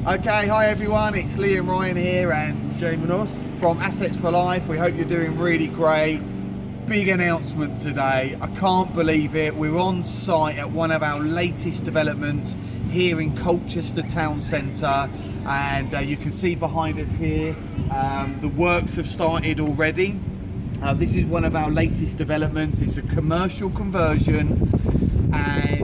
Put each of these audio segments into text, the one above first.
Okay, hi everyone, it's Liam Ryan here and Jamie Ross from Assets for Life. We hope you're doing really great. Big announcement today. I can't believe it. We're on site at one of our latest developments here in Colchester Town Centre, and you can see behind us here the works have started already. This is one of our latest developments. It's a commercial conversion, and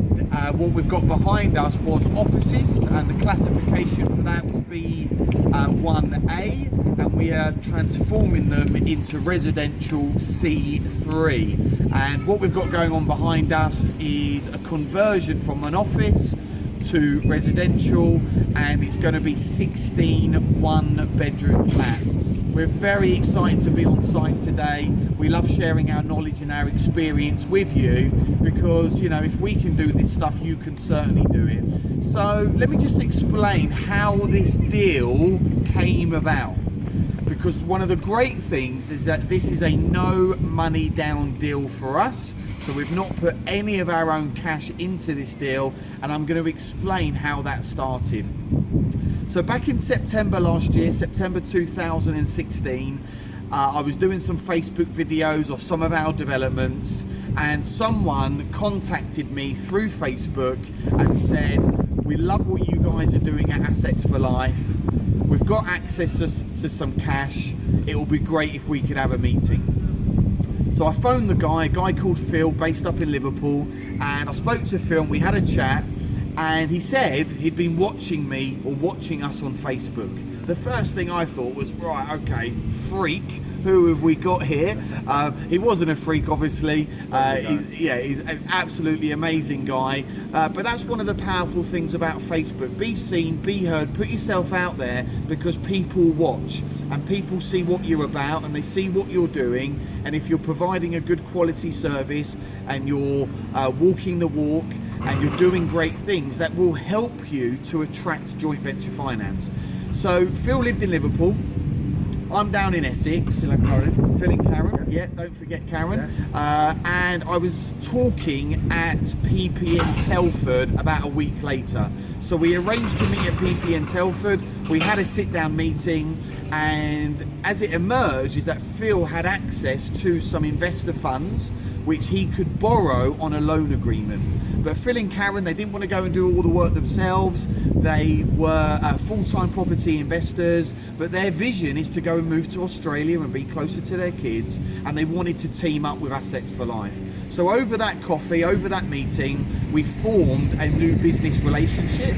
what we've got behind us was offices, and the classification for that was B1A, and we are transforming them into residential C3. And what we've got going on behind us is a conversion from an office to residential, and it's going to be 16 one-bedroom flats. We're very excited to be on site today. We love sharing our knowledge and our experience with you because, you know, if we can do this stuff, you can certainly do it. So let me just explain how this deal came about. Because one of the great things is that this is a no money down deal for us. So we've not put any of our own cash into this deal, and I'm going to explain how that started. So back in September last year, September 2016, I was doing some Facebook videos of some of our developments, and someone contacted me through Facebook and said, "We love what you guys are doing at Assets for Life. We've got access to some cash. It will be great if we could have a meeting." So I phoned the guy, a guy called Phil, based up in Liverpool, and I spoke to Phil and we had a chat, and he said he'd been watching me or watching us on Facebook. The first thing I thought was, right, okay, freak, who have we got here? He wasn't a freak, obviously. He's an absolutely amazing guy. But that's one of the powerful things about Facebook. Be seen, be heard, put yourself out there, because people watch and people see what you're about and they see what you're doing. And if you're providing a good quality service and you're walking the walk and you're doing great things, that will help you to attract joint venture finance. So Phil lived in Liverpool. I'm down in Essex. Phil and Karen. Phil and Karen, yeah, don't forget Karen. Yeah. And I was talking at PPN Telford about a week later. So we arranged to meet at PPN Telford. We had a sit-down meeting, and as it emerged is that Phil had access to some investor funds which he could borrow on a loan agreement. But Phil and Karen, they didn't want to go and do all the work themselves. They were full-time property investors, but their vision is to go and move to Australia and be closer to their kids, and they wanted to team up with Assets for Life. So over that coffee, over that meeting, we formed a new business relationship,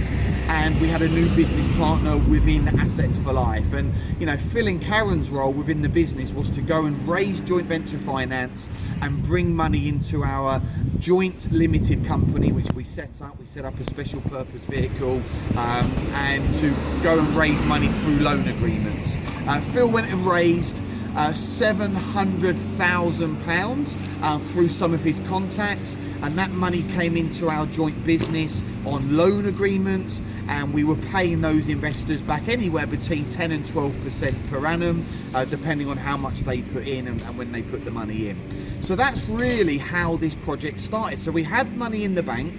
and we had a new business partner within Assets for Life. And you know, Phil and Karen's role within the business was to go and raise joint venture finance and bring money into our joint limited company, which we set up. We set up a special purpose vehicle, and to go and raise money through loan agreements. Phil went and raised £700,000 through some of his contacts, and that money came into our joint business on loan agreements, and we were paying those investors back anywhere between 10 and 12% per annum, depending on how much they put in and when they put the money in. So that's really how this project started. So we had money in the bank.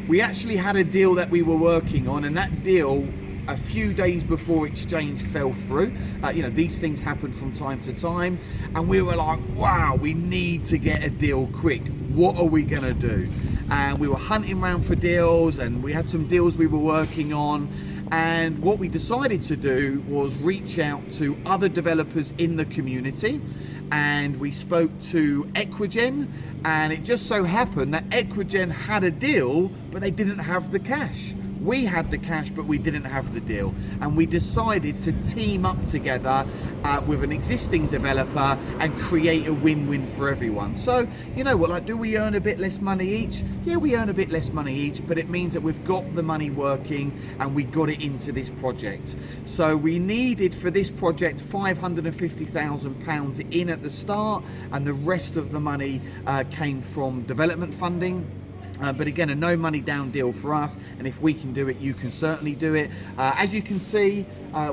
We actually had a deal that we were working on, and that deal, a few days before exchange, fell through. You know, these things happen from time to time, and we were like, wow, we need to get a deal quick. What are we gonna do? And we were hunting around for deals, and we had some deals we were working on, and what we decided to do was reach out to other developers in the community, and we spoke to Equigen, and it just so happened that Equigen had a deal, but they didn't have the cash. We had the cash, but we didn't have the deal, and we decided to team up together with an existing developer and create a win-win for everyone. So, you know what, like, do we earn a bit less money each? Yeah, we earn a bit less money each, but it means that we've got the money working and we got it into this project. So we needed for this project £550,000 in at the start, and the rest of the money came from development funding. But again, a no money down deal for us, and if we can do it, you can certainly do it. As you can see,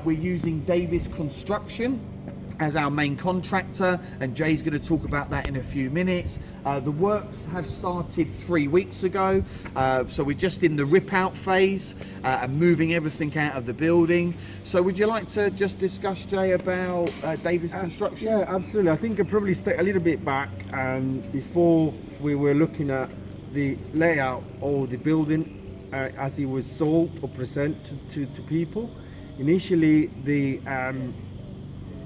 we're using Davis Construction, as our main contractor, and Jay's going to talk about that in a few minutes. The works have started 3 weeks ago, so we're just in the rip out phase and moving everything out of the building. So would you like to just discuss, Jay, about Davis Construction? Yeah, absolutely. I think I'd probably stay a little bit back, and before we were looking at the layout of the building as it was sold or presented to people. Initially, the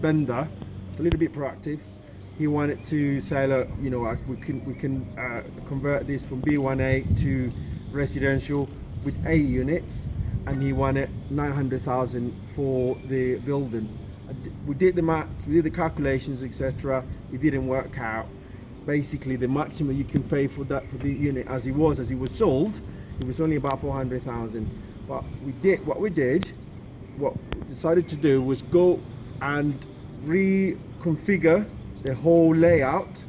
vendor was a little bit proactive. He wanted to say, look, you know, we can convert this from B1A to residential with 8 units, and he wanted 900,000 for the building. We did the maths, we did the calculations, etc. It didn't work out. Basically, the maximum you can pay for that for the unit as it was sold, it was only about 400,000. But what we decided to do was go and reconfigure the whole layout,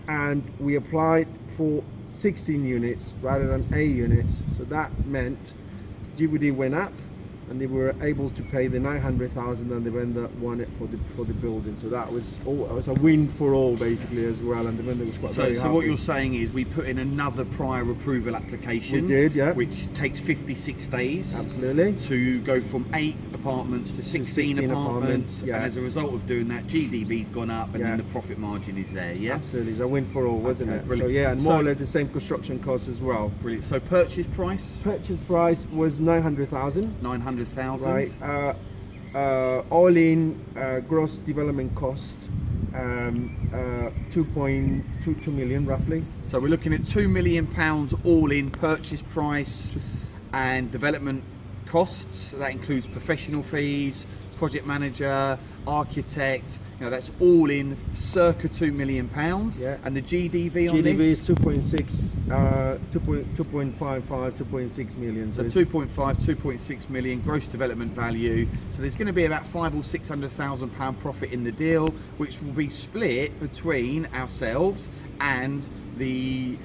and we applied for 16 units rather than 8 units. So that meant GBD went up, and they were able to pay the 900,000 and the vendor wanted for the building. So that was a win for all basically as well, and the vendor was quite very happy. So what you're saying is we put in another prior approval application. We did, yeah. Which takes 56 days. Absolutely. To go from 8 apartments to 16 apartments. Yeah. And as a result of doing that, GDV's gone up, and then the profit margin is there, yeah? Absolutely, it's a win for all, wasn't it? Brilliant. So yeah, and more or less the same construction costs as well. Brilliant. So purchase price? Purchase price was 900,000. 900,000. Right. All in gross development cost 2.22 million roughly. So we're looking at £2 million all in purchase price and development costs. That includes professional fees, project manager, architect. You know, that's all in circa £2 million. Yeah. And the GDV on GDV this? is 2.55, 2.6 million. So 2.5, 2.6 million gross development value. So there's going to be about £500,000 or £600,000 profit in the deal, which will be split between ourselves and the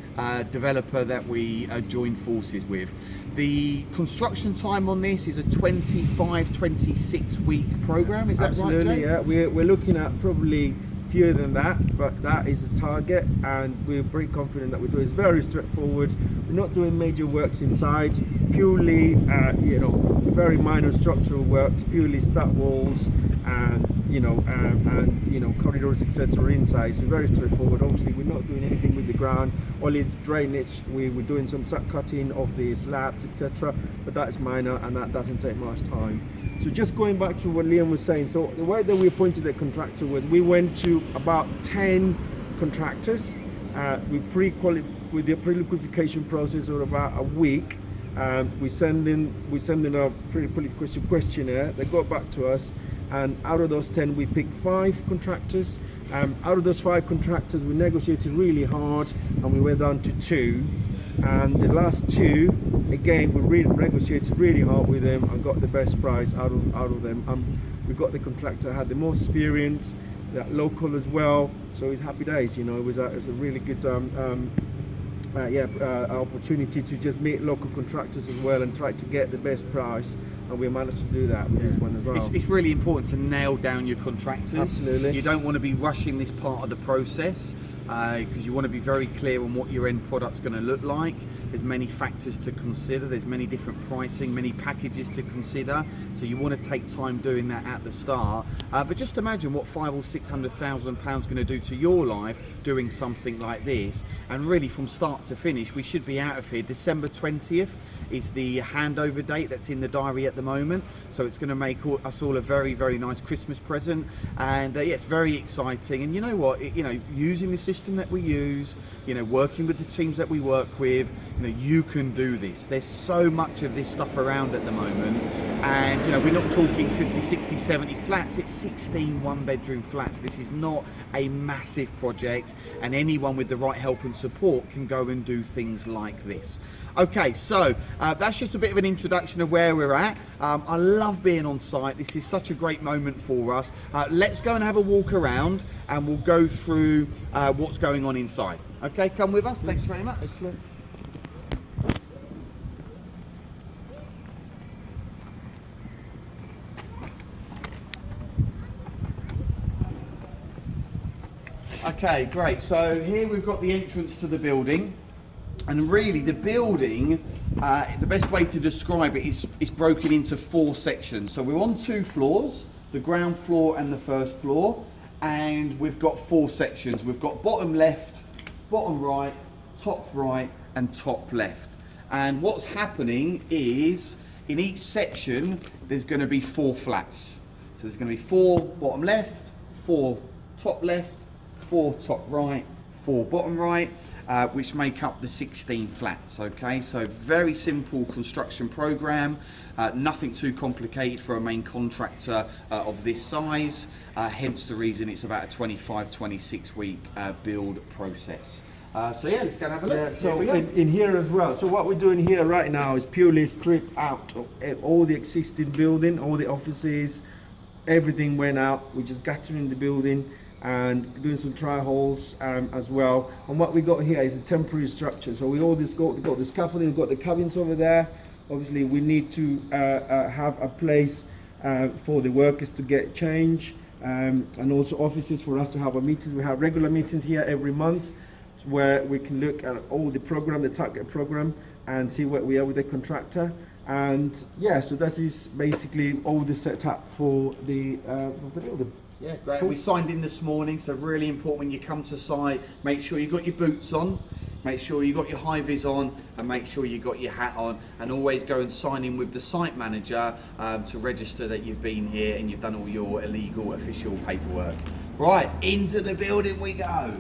developer that we join forces with. The construction time on this is a 25-26 week program. Is that Absolutely, right, Jay? yeah. We're looking at probably fewer than that, but that is the target, and we're very confident that we do. It's very straightforward. We're not doing major works inside, purely you know, very minor structural works, purely stud walls and you know corridors, etc. inside. So very straightforward. Obviously we're not doing anything with the ground, only drainage. We're doing some cutting of the slabs, etc., but that's minor and that doesn't take much time. So just going back to what Liam was saying, so the way that we appointed the contractor was we went to about 10 contractors. We with the pre-qualification process of about a week. We send in a pre-qualification questionnaire. They got back to us, and out of those 10 we picked 5 contractors. Out of those 5 contractors we negotiated really hard, and we went down to 2. And the last 2, again, we negotiated really hard with them and got the best price out of them. We got the contractor had the most experience, that local as well. So it's happy days. You know, it was a really good opportunity to just meet local contractors as well and try to get the best price. And we managed to do that with this one as well. It's really important to nail down your contractors. Absolutely. You don't want to be rushing this part of the process, because you want to be very clear on what your end product's going to look like. There's many factors to consider. There's many different pricing, many packages to consider. So you want to take time doing that at the start. But just imagine what £500,000 or £600,000 going to do to your life doing something like this. And really, from start to finish, we should be out of here. December 20th is the handover date that's in the diary at the moment. So it's going to make us all a very, very nice Christmas present. And yeah, it's very exciting. And you know what? Using the system that we use, working with the teams that we work with, you can do this. There's so much of this stuff around at the moment, and we're not talking 50, 60, 70 flats. It's 16 one-bedroom flats. This is not a massive project, and anyone with the right help and support can go and do things like this. Okay, so that's just a bit of an introduction of where we're at. I love being on site. This is such a great moment for us. Let's go and have a walk around, and we'll go through what's going on inside. Okay, come with us. Thanks very much. Excellent. Okay, great. So here we've got the entrance to the building. And really the building, the best way to describe it is broken into 4 sections. So we're on 2 floors, the ground floor and the first floor. And we've got 4 sections. We've got bottom left, bottom right, and top left. And what's happening is in each section, there's going to be 4 flats. So there's going to be 4 bottom left, 4 top left, 4 top right, 4 bottom right, which make up the 16 flats. Okay, so very simple construction program, nothing too complicated for a main contractor of this size, hence the reason it's about a 25-26 week build process. So yeah, let's go and have a look. Yeah, so in here as well. So what we're doing here right now is purely strip out of all the existing building, all the offices, everything went out. We're just guttering the building and doing some try holes as well. And what we got here is a temporary structure. So we always got the scaffolding, we've got the cabins over there. Obviously we need to have a place for the workers to get change, and also offices for us to have our meetings. We have regular meetings here every month where we can look at all the program, the target program, and see where we are with the contractor. And yeah, so this is basically all the setup for the building. Yeah, great. Cool. We signed in this morning, so really important when you come to site, make sure you got your boots on, make sure you got your high vis on, and make sure you got your hat on, and always go and sign in with the site manager to register that you've been here and you've done all your illegal official paperwork. Right, into the building we go.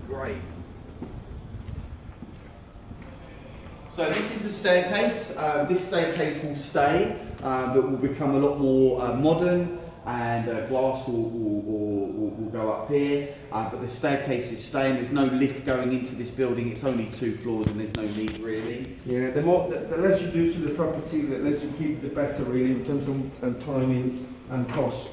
Great. So this is the staircase. This staircase will stay, but will become a lot more modern, and glass will go up here, but the staircase is staying. There's no lift going into this building. It's only 2 floors and there's no need really. Yeah, the less you do to the property, the less you keep, the better really in terms of timings and cost.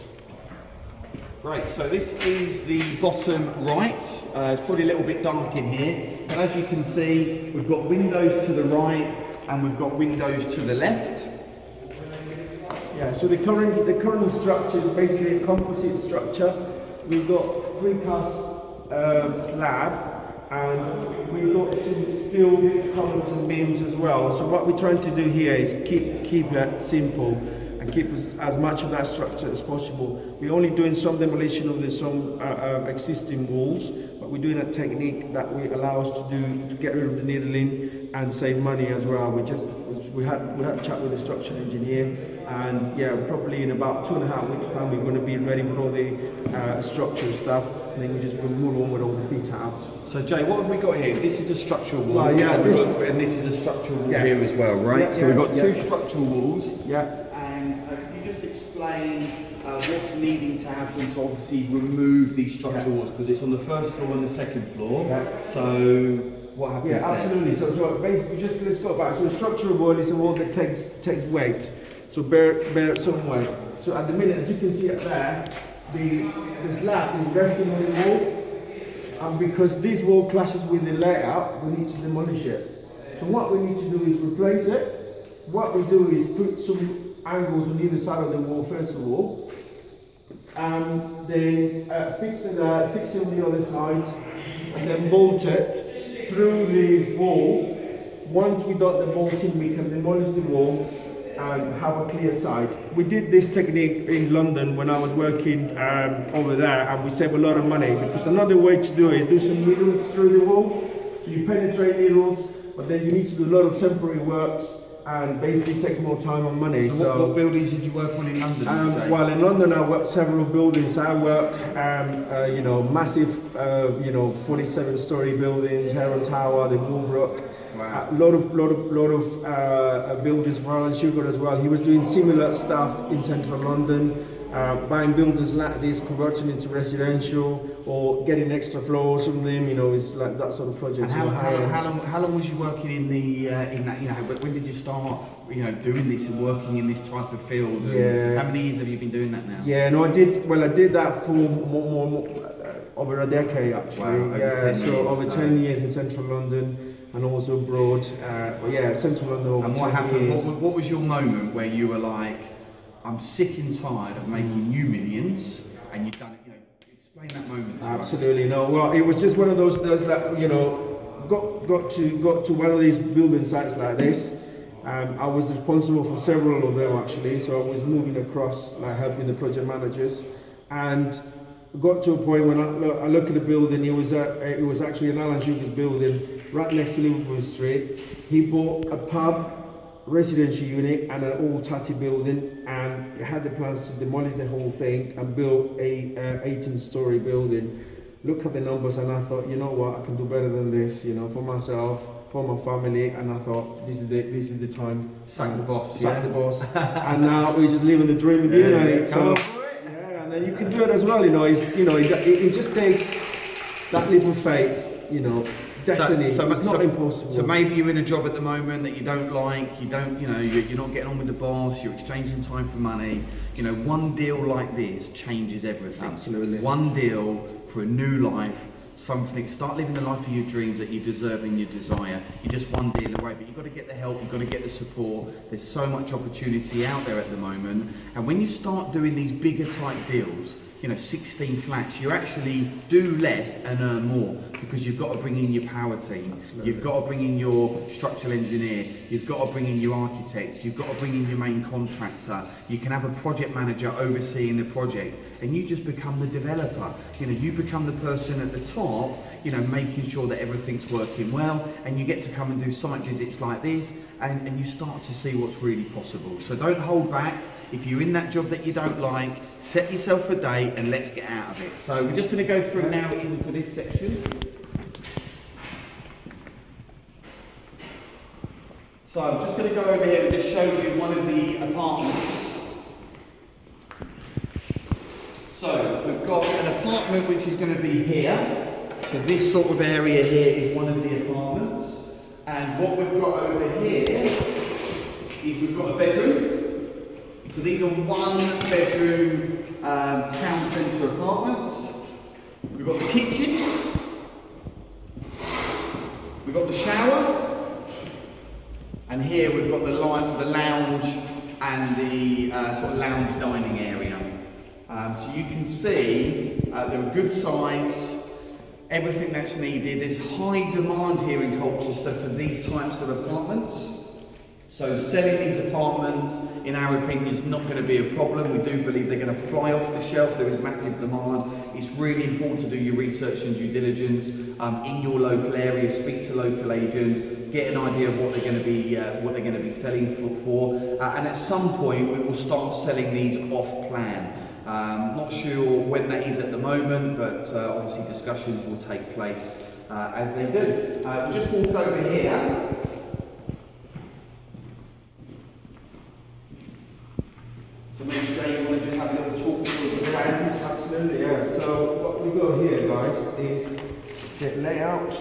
Great, so this is the bottom right. It's probably a little bit dark in here, but as you can see, we've got windows to the right and we've got windows to the left. Yeah, so the current structure is basically a composite structure. We've got precast slab, and we've got some steel columns and beams as well. So what we're trying to do here is keep that simple and keep as much of that structure as possible. We're only doing some demolition of some existing walls, but we're doing a technique that will allow us to get rid of the needling and save money as well. We had a chat with the structural engineer, and yeah, probably in about 2.5 weeks time we're going to be ready with all the structural stuff, and then we're just going to move on with all the feet out. So Jay, what have we got here? This is a structural wall, and this is a structural wall here as well, right? Yeah, so we've got 2 structural walls. Yeah. And can you just explain what's needing to happen to obviously remove these structural walls, because it's on the first floor and the second floor. Yeah. So what happens there? Absolutely. So basically, let's go back. So a structural wall is a wall that takes weight. So bear some weight. So at the minute, as you can see up there, the slab is resting on the wall, and because this wall clashes with the layout, we need to demolish it. So what we need to do is replace it. What we do is put some angles on either side of the wall first of all, and then fix it on the other side, and then bolt it through the wall. Once we got the bolting, we can demolish the wall and have a clear side. We did this technique in London when I was working over there, and we save a lot of money, because another way to do it is do some needles through the wall. So you penetrate needles, but then you need to do a lot of temporary works, and basically takes more time and money. So what buildings did you work on in London? Well, in London I worked several buildings. I worked, massive, 47-story buildings, Heron Tower, the Woolbrook. Wow. A lot of buildings for Alan Sugar as well. He was doing similar stuff in central London, buying buildings like this, converting into residential, or getting extra floors from them. It's like that sort of project. And how long was you working in that? When did you start doing this and working in this type of field? Yeah. How many years have you been doing that now? Yeah, no, I did that for more over a decade actually. Wow, over 10 years in central London. And also abroad, central London. And what happened? What was your moment where you were like, I'm sick and tired of making new millions, and you've done it? Explain that moment to us. Absolutely. No, well, it was just one of those that, you know, got to one of these building sites like this. I was responsible for several of them actually, so I was moving across, like helping the project managers, and got to a point when I look at the building. It was actually an Alan Sugar's building right next to Liverpool Street. He bought a pub, residential unit, and an old tatty building, and he had the plans to demolish the whole thing and build a 18-story building. Look at the numbers, and I thought, you know what, I can do better than this, you know, for myself, for my family. And I thought, this is the time. Sack the boss. Sack the boss. And now we're just living the dream again. So, yeah, and then you can do it as well. You know, it just takes that little faith. You know, definitely. It's not impossible. So maybe you're in a job at the moment that you don't like. You're not getting on with the boss. You're exchanging time for money. You know, one deal like this changes everything. Absolutely. One deal for a new life. Something, start living the life of your dreams that you deserve and you desire. You're just one deal away, but you've got to get the help, you've got to get the support. There's so much opportunity out there at the moment, and when you start doing these bigger type deals, you know, 16 flats, you actually do less and earn more, because you've got to bring in your power team. Absolutely. You've got to bring in your structural engineer, you've got to bring in your architect, you've got to bring in your main contractor. You can have a project manager overseeing the project, and you just become the developer. You know, you become the person at the top, you know, making sure that everything's working well, and you get to come and do site visits like this, and you start to see what's really possible. So don't hold back. If you're in that job that you don't like, set yourself a date and let's get out of it. So we're just going to go through now into this section. So I'm just going to go over here and just show you one of the apartments. So we've got an apartment which is going to be here. So this sort of area here is one of the apartments. And what we've got over here is we've got a bedroom. So these are one-bedroom town centre apartments. We've got the kitchen. We've got the shower. And here we've got the lounge and the sort of lounge dining area. So you can see they're a good size, everything that's needed. There's high demand here in Colchester for these types of apartments. So selling these apartments, in our opinion, is not going to be a problem. We do believe they're going to fly off the shelf. There is massive demand. It's really important to do your research and due diligence in your local area. Speak to local agents, get an idea of what they're going to be selling for. And at some point, we will start selling these off plan. Not sure when that is at the moment, but obviously discussions will take place as they do. We'll just walk over here. So maybe Jay, you want to just have a little talk through the plans? Absolutely, yeah. So what we got here, guys, is the layout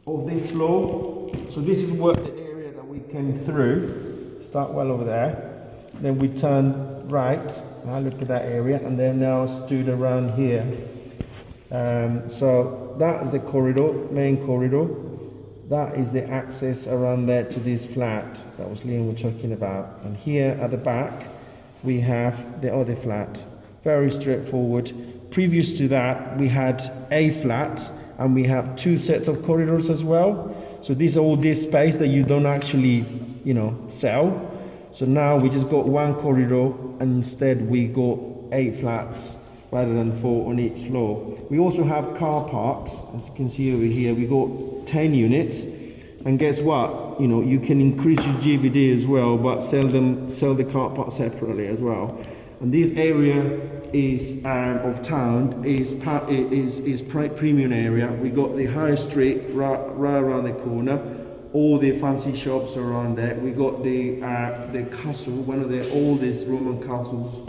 of this floor. So this is what the area that we came through. Start well over there. Then we turn right. I look at that area, and then now stood around here. So that is the corridor, main corridor. That is the access around there to this flat that was Liam was talking about. And here at the back, we have the other flat. Very straightforward. Previous to that, we had a flat, and we have two sets of corridors as well. So these are all this space that you don't actually, you know, sell. So now we just got one corridor, and instead we got 8 flats rather than 4 on each floor. We also have car parks, as you can see over here. We got 10 units, and guess what? You know, you can increase your GBD as well, but sell the car park separately as well. And this area is of town is premium area. We got the high street right around the corner. All the fancy shops around there. We got the castle, one of the oldest Roman castles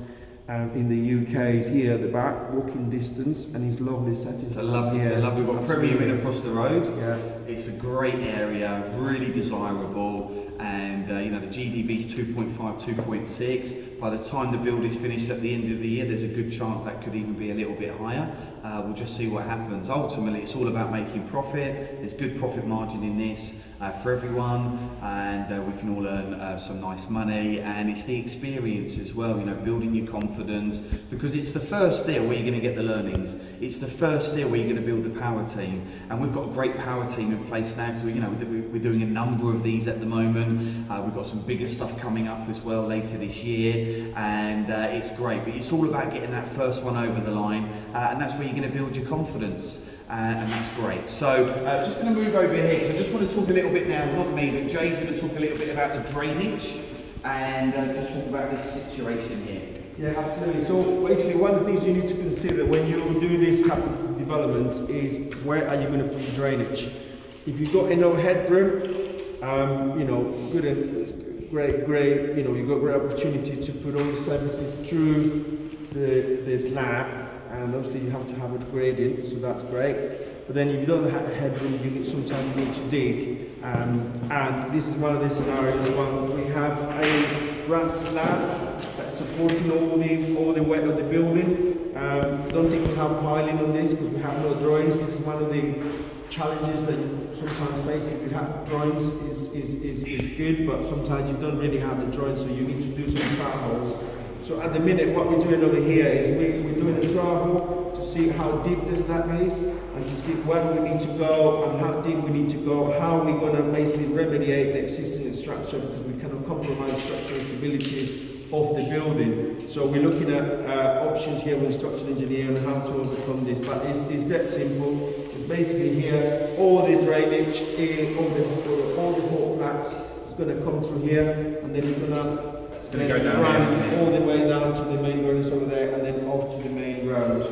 in the UK is here at the back, walking distance, and it's lovely setting. It's a lovely, we've got Premier Inn across the road. Yeah. It's a great area, really desirable, and you know, the GDV is 2.5, 2.6. By the time the build is finished at the end of the year, there's a good chance that could even be a little bit higher. We'll just see what happens. Ultimately, it's all about making profit. There's good profit margin in this for everyone, and we can all earn some nice money, and it's the experience as well, you know, building your confidence, confidence, because it's the first deal where you're going to get the learnings. It's the first deal where you're going to build the power team, and we've got a great power team in place now, because we're doing a number of these at the moment. We've got some bigger stuff coming up as well later this year, and it's great. But it's all about getting that first one over the line, and that's where you're going to build your confidence. And that's great. So just going to move over here. So I just want to talk a little bit now, not me, but Jay's going to talk a little bit about the drainage and just talk about this situation here. Yeah, absolutely. So basically one of the things you need to consider when you do this type of development is where are you going to put the drainage? If you've got enough headroom, good and great, you've got great opportunity to put all the services through the slab. And obviously you have to have a gradient, so that's great. But then if you don't have a headroom, sometimes you need to dig. And this is one of the scenarios where we have a ramp slab that's supporting all the weight of the building. Don't think we have piling on this because we have no drawings. This is one of the challenges that you sometimes face if you have drawings is good, but sometimes you don't really have the drawings, so you need to do some trials. So at the minute, what we're doing over here is we're doing a trial to see how deep the slab is and to see where we need to go and how deep we need to go, how we're going to basically remediate the existing structure, because we cannot compromise structural stability of the building. So we're looking at options here with the structural engineer and how to overcome this, but it's that simple. It's basically here, all the drainage, all the hot flats is going to come through here, and then it's going to go down all the way down to the main road over there, and then off to the main road.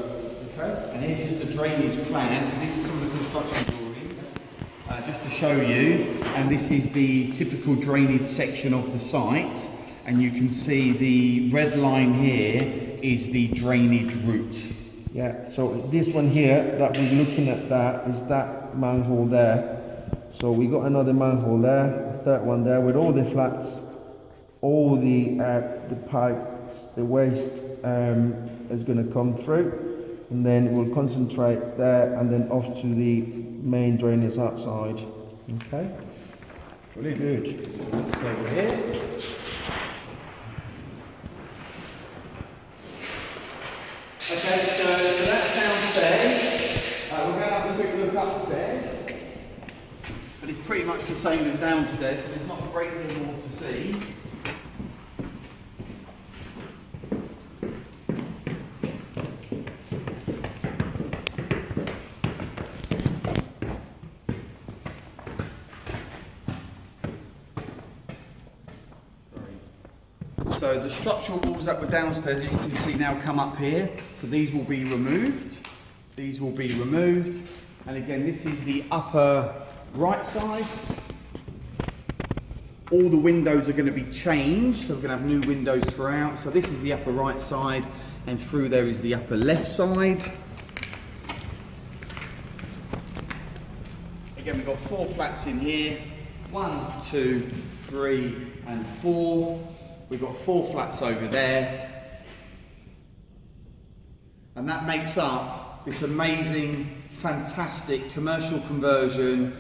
Okay. And here's just the drainage plan. So this is some of the construction drawings, just to show you. And this is the typical drainage section of the site. And you can see the red line here is the drainage route. Yeah. So this one here that we're looking at, that is that manhole there. So we got another manhole there, a third one there with all the flats. All the pipes, the waste is going to come through, and then we'll concentrate there and then off to the main drainage outside. Okay, really good. So over here. Okay, so that's downstairs. We're going to have a quick look upstairs, but it's pretty much the same as downstairs, so there's not a great deal more to see. So the structural walls that were downstairs, you can see now come up here. So these will be removed. These will be removed. And again, this is the upper right side. All the windows are going to be changed. So we're going to have new windows throughout. So this is the upper right side, and through there is the upper left side. Again, we've got 4 flats in here. 1, 2, 3, and 4. We've got 4 flats over there, and that makes up this amazing, fantastic commercial conversion,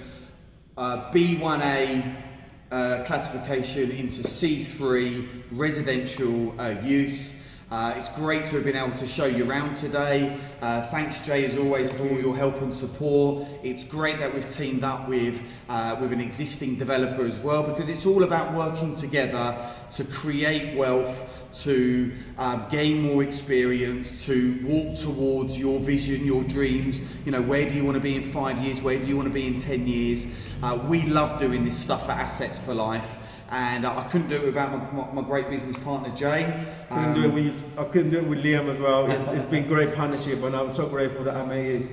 B1A classification into C3 residential use. It's great to have been able to show you around today. Thanks, Jay, as always, for all your help and support. It's great that we've teamed up with an existing developer as well, because it's all about working together to create wealth, to gain more experience, to walk towards your vision, your dreams. You know, where do you want to be in 5 years? Where do you want to be in 10 years? We love doing this stuff at Assets for Life. And I couldn't do it without my great business partner, Jay. I couldn't do it with Liam as well. It's been a great partnership, and I'm so grateful that I made it.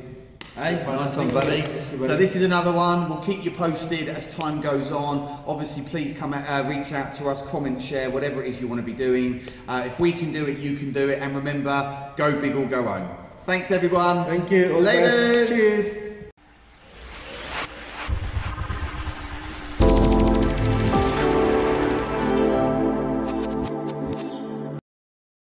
Hey, nice one, buddy. So this is another one. We'll keep you posted as time goes on. Obviously, please come reach out to us, comment, share, whatever it is you want to be doing. If we can do it, you can do it. And remember, go big or go home. Thanks, everyone. Thank you. Later. Cheers.